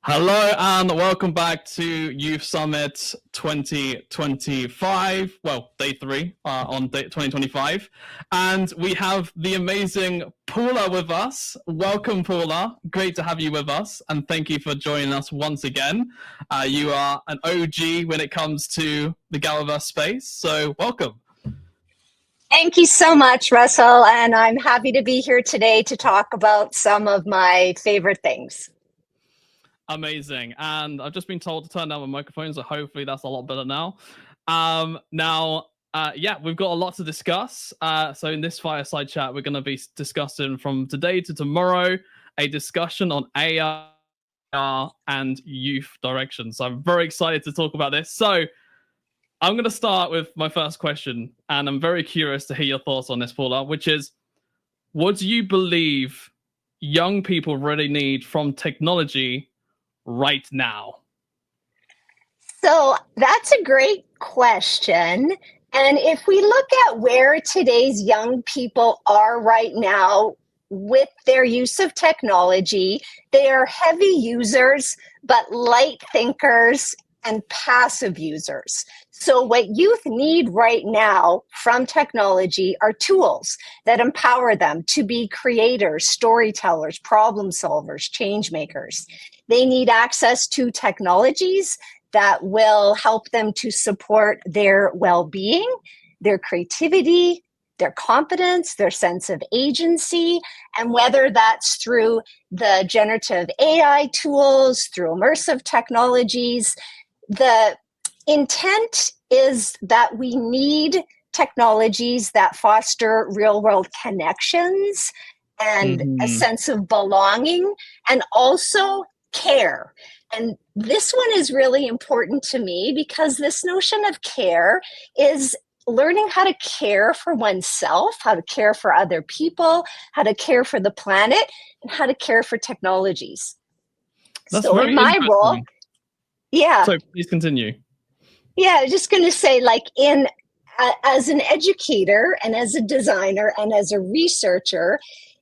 Hello and welcome back to Youth Summit 2025. Well, day 3 on day 2025. And we have the amazing Paula with us. Welcome, Paula. Great to have you with us. And thank you for joining us once again. You are an OG when it comes to the GatherVerse space. So welcome. Thank you so much, Russell. And I'm happy to be here today to talk about some of my favorite things. Amazing. And I've just been told to turn down my microphone, so hopefully that's a lot better now. We've got a lot to discuss. So in this fireside chat, we're going to be discussing from today to tomorrow a discussion on AI and youth direction. So I'm very excited to talk about this. So I'm going to start with my first question, and I'm very curious to hear your thoughts on this, Paula, which is, what do you believe young people really need from technology right now? So that's a great question. And if we look at where today's young people are right now with their use of technology, they are heavy users, but light thinkers and passive users. So what youth need right now from technology are tools that empower them to be creators, storytellers, problem solvers, change makers. They need access to technologies that will help them to support their well-being, their creativity, their confidence, their sense of agency, and whether that's through the generative AI tools, through immersive technologies. The intent is that we need technologies that foster real-world connections and a sense of belonging, and also care. And this one is really important to me because this notion of care is learning how to care for oneself, how to care for other people, how to care for the planet, and how to care for technologies. That's so very in my role, So please continue. Yeah, I was just going to say, as an educator and as a designer and as a researcher,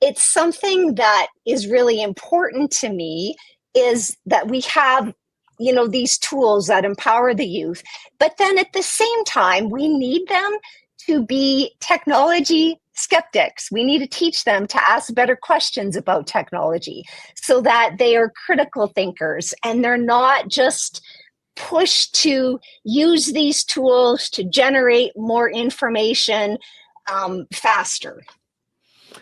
it's something that is really important to me, is that we have, these tools that empower the youth. But then at the same time, we need them to be technology skeptics. We need to teach them to ask better questions about technology so that they are critical thinkers and they're not just pushed to use these tools to generate more information faster.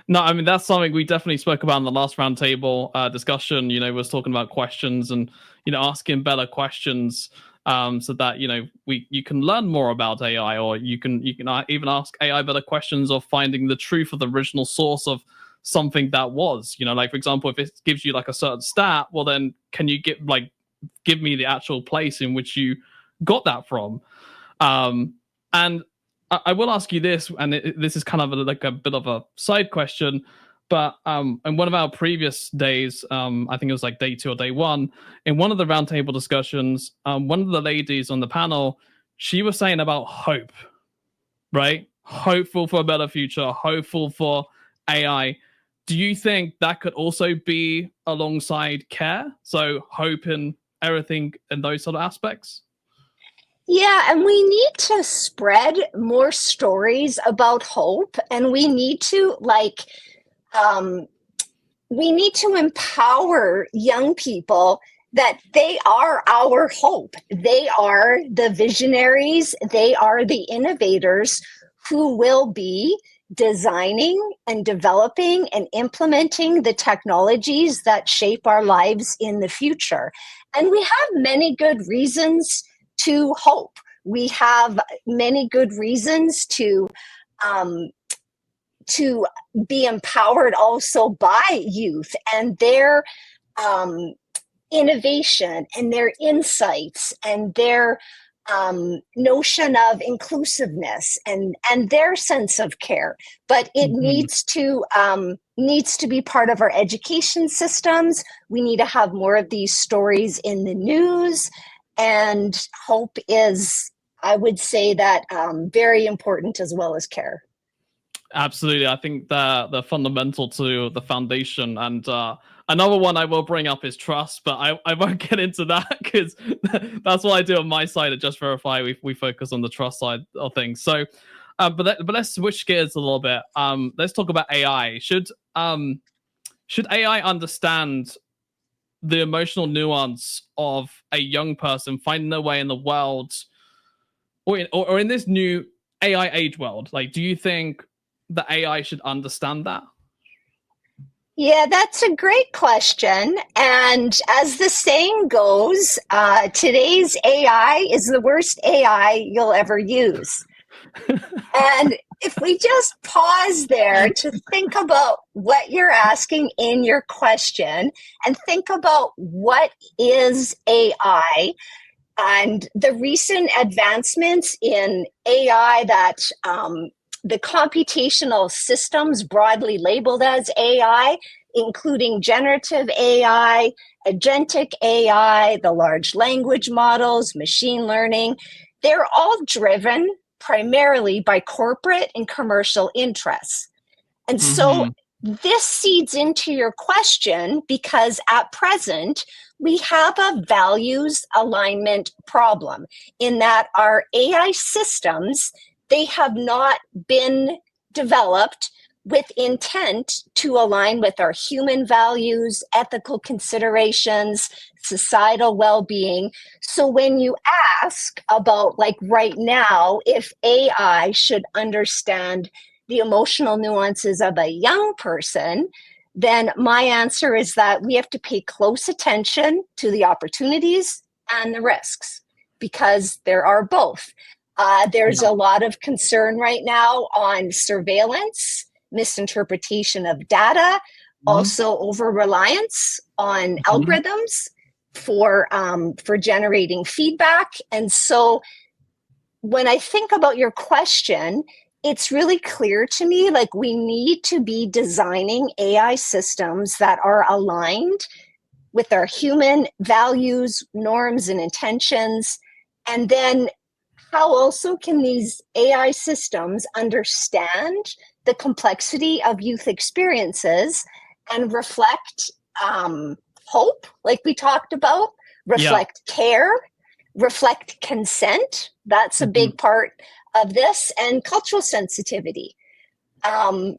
No, I mean, that's something we definitely spoke about in the last roundtable discussion. Was talking about questions and, asking better questions so that, you can learn more about AI, or you can even ask AI better questions of finding the truth of the original source of something that was, for example, if it gives you like a certain stat, well, then can you give me the actual place in which you got that from? And I will ask you this, and this is kind of a bit of a side question, but in one of our previous days, I think it was like day 2 or day 1, in one of the roundtable discussions, one of the ladies on the panel, she was saying about hope, right? Hopeful for a better future, hopeful for AI. Do you think that could also be alongside care? So hope in everything in those sort of aspects? Yeah, and we need to spread more stories about hope, and we need to empower young people that they are our hope. They are the visionaries, they are the innovators who will be designing and developing and implementing the technologies that shape our lives in the future. And we have many good reasons to hope. We have many good reasons to be empowered also by youth and their innovation and their insights and their notion of inclusiveness and their sense of care. But it needs to be part of our education systems. We need to have more of these stories in the news. And hope is, I would say, that very important as well as care. Absolutely. I think they're fundamental to the foundation. And Another one I will bring up is trust, but I won't get into that because that's what I do on my side at Just Verify. We focus on the trust side of things. So, but let's switch gears a little bit. Let's talk about AI. Should AI understand the emotional nuance of a young person finding their way in the world, or in this new AI age world? Like, do you think the AI should understand that? Yeah, that's a great question. And as the saying goes, today's AI is the worst AI you'll ever use. And if we just pause there to think about what you're asking in your question and think about what is AI and the recent advancements in AI that the computational systems broadly labeled as AI, including generative AI, agentic AI, the large language models, machine learning, they're all driven primarily by corporate and commercial interests. And so this seeds into your question because at present, we have a values alignment problem in that our AI systems, they have not been developed with intent to align with our human values, ethical considerations, societal well-being. So when you ask about, like right now, if AI should understand the emotional nuances of a young person, then my answer is that we have to pay close attention to the opportunities and the risks because there are both. There's a lot of concern right now on surveillance, misinterpretation of data, also over-reliance on algorithms for generating feedback. And so when I think about your question, it's really clear to me, like we need to be designing AI systems that are aligned with our human values, norms, and intentions. And then how also can these AI systems understand the complexity of youth experiences and reflect hope, like we talked about, reflect care, reflect consent. That's a big part of this, and cultural sensitivity. And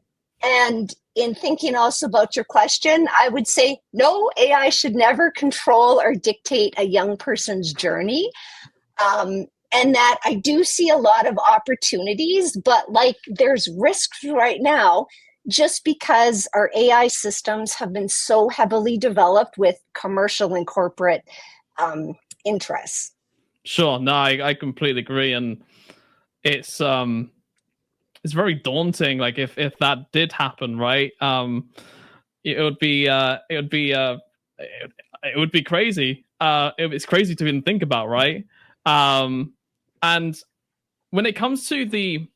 in thinking also about your question, I would say no, AI should never control or dictate a young person's journey. And that I do see a lot of opportunities, but like there's risks right now just because our AI systems have been so heavily developed with commercial and corporate interests. Sure, no, I completely agree, and it's very daunting. Like if that did happen, right? It would be crazy. It's crazy to even think about, right? And when it comes to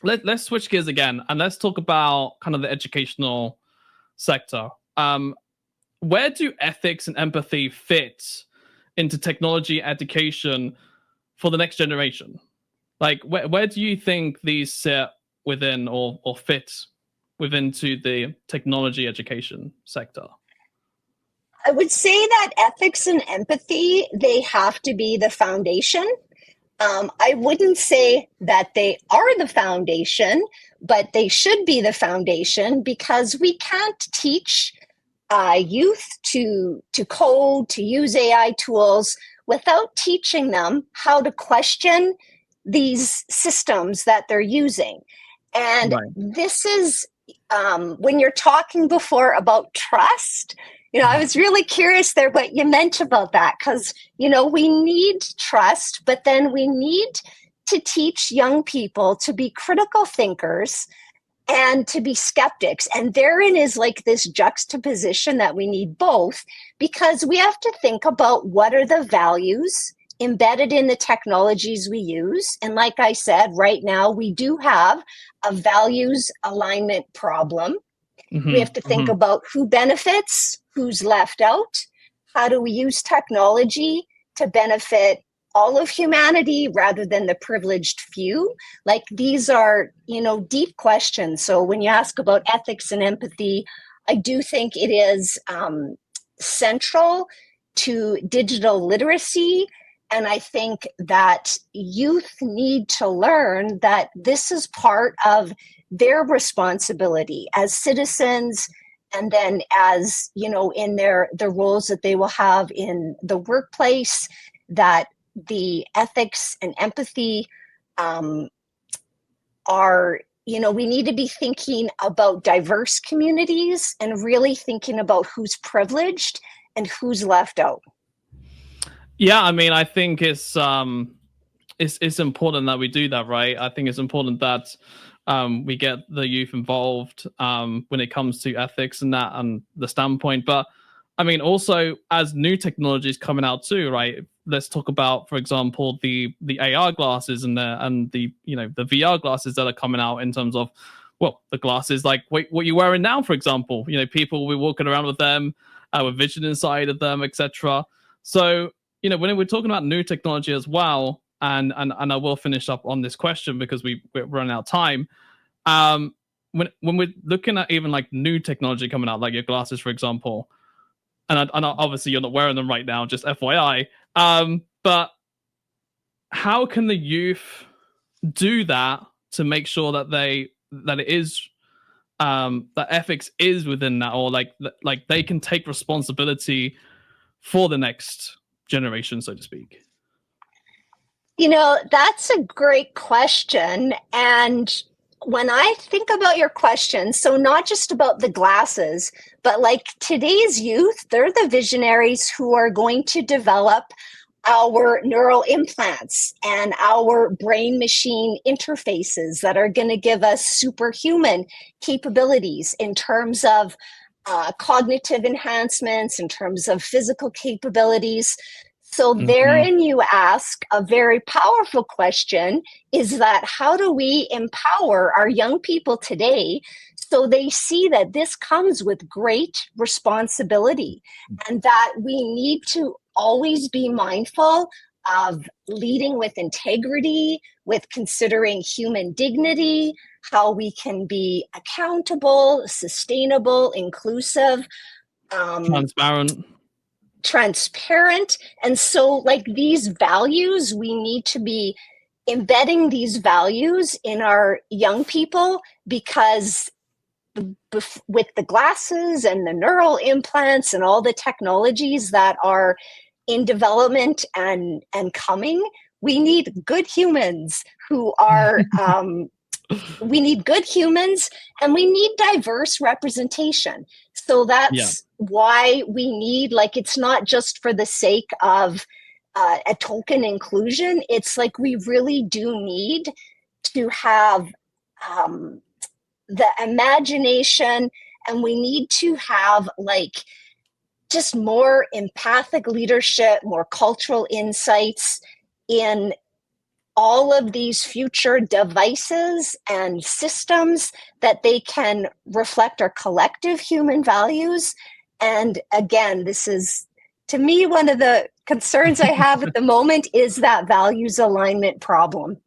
let's switch gears again and let's talk about kind of the educational sector. Where do ethics and empathy fit into technology education for the next generation? Like, where do you think these sit within or fit within to the technology education sector? I would say that ethics and empathy, they have to be the foundation. I wouldn't say that they are the foundation, but they should be the foundation because we can't teach youth to code, to use AI tools without teaching them how to question these systems that they're using. And this is when you're talking before about trust, I was really curious there what you meant about that because, we need trust, but then we need to teach young people to be critical thinkers and to be skeptics. And therein is like this juxtaposition that we need both because we have to think about what are the values embedded in the technologies we use. And like I said, right now we do have a values alignment problem. We have to think about who benefits, who's left out. How do we use technology to benefit all of humanity rather than the privileged few? Like these are, deep questions. So when you ask about ethics and empathy, I do think it is central to digital literacy. And I think that youth need to learn that this is part of their responsibility as citizens, and then as, you know, in the roles that they will have in the workplace, that the ethics and empathy are, you know, we need to be thinking about diverse communities and really thinking about who's privileged and who's left out. Yeah, I mean, I think it's important that we do that, right? I think it's important that we get the youth involved when it comes to ethics and that and the standpoint. But I mean, also as new technologies coming out too, right? Let's talk about, for example, the AR glasses and the you know, the VR glasses that are coming out in terms of, well, the glasses like what you're wearing now, for example. You know, people will be walking around with them, with vision inside of them, etc. So, you know, when we're talking about new technology as well, and I will finish up on this question because we're running out of time. When we're looking at even like new technology coming out, like your glasses, for example, and obviously you're not wearing them right now, just FYI. But how can the youth do that to make sure that it is that ethics is within that, or like they can take responsibility for the next generation, so to speak? You know, that's a great question. And when I think about your question, so not just about the glasses, but like today's youth, they're the visionaries who are going to develop our neural implants and our brain machine interfaces that are going to give us superhuman capabilities in terms of cognitive enhancements, in terms of physical capabilities. So therein you ask a very powerful question, is that how do we empower our young people today so they see that this comes with great responsibility, and that we need to always be mindful of leading with integrity, with considering human dignity, how we can be accountable, sustainable, inclusive, transparent. And so like these values, we need to be embedding these values in our young people, because with the glasses and the neural implants and all the technologies that are in development and coming, we need good humans who are we need good humans, and we need diverse representation. So that's why we need, like, it's not just for the sake of a token inclusion. It's like we really do need to have the imagination, and we need to have like just more empathic leadership, more cultural insights in all of these future devices and systems, that they can reflect our collective human values. And again, this is, to me, one of the concerns I have at the moment is that values alignment problem.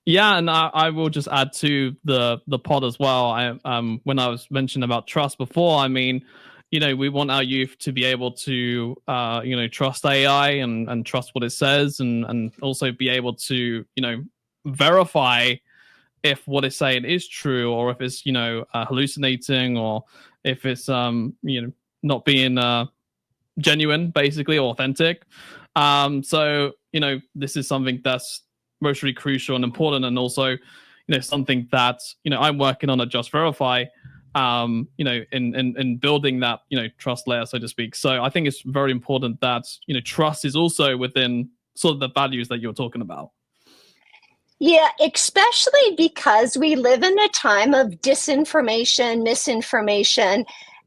Yeah, and I will just add to the pod as well. When I was mentioning about trust before, I mean, you know, we want our youth to be able to, you know, trust AI and trust what it says, and also be able to, you know, verify if what it's saying is true, or if it's, you know, hallucinating, or if it's, you know, not being genuine, basically authentic. So, you know, this is something that's mostly crucial and important, and also, you know, something that, you know, I'm working on at Just Verify, you know, in building that, you know, trust layer, so to speak. So I think it's very important that, you know, trust is also within sort of the values that you're talking about. Yeah, especially because we live in a time of disinformation, misinformation,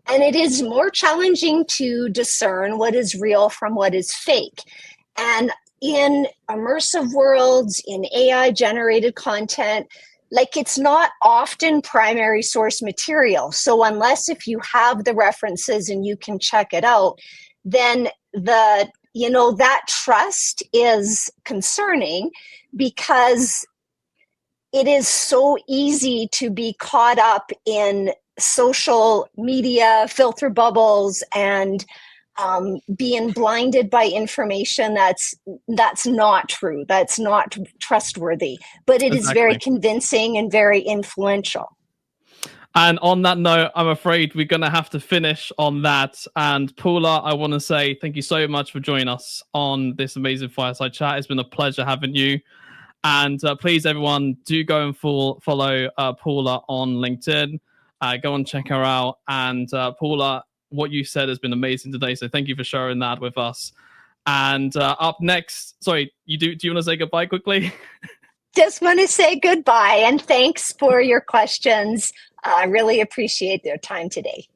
and it is more challenging to discern what is real from what is fake. And in immersive worlds, in AI generated content, like, it's not often primary source material. So unless if you have the references and you can check it out, then you know, that trust is concerning, because it is so easy to be caught up in social media filter bubbles and being blinded by information that's not true, that's not trustworthy, but it is very convincing and very influential. And on that note, I'm afraid we're going to have to finish on that. And Paula, I want to say thank you so much for joining us on this amazing Fireside Chat. It's been a pleasure having you. And please, everyone, do go and follow Paula on LinkedIn. Go and check her out. And Paula, what you said has been amazing today. So thank you for sharing that with us. And up next, sorry, do you want to say goodbye quickly? Just want to say goodbye and thanks for your questions. I really appreciate their time today.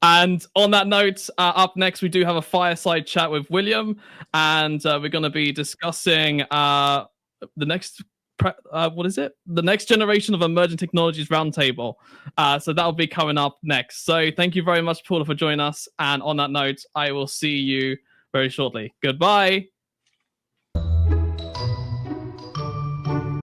And on that note, up next, we do have a fireside chat with William. And we're going to be discussing the next... what is it? The next generation of emerging technologies roundtable. So that'll be coming up next. So thank you very much, Paula, for joining us. And on that note, I will see you very shortly. Goodbye.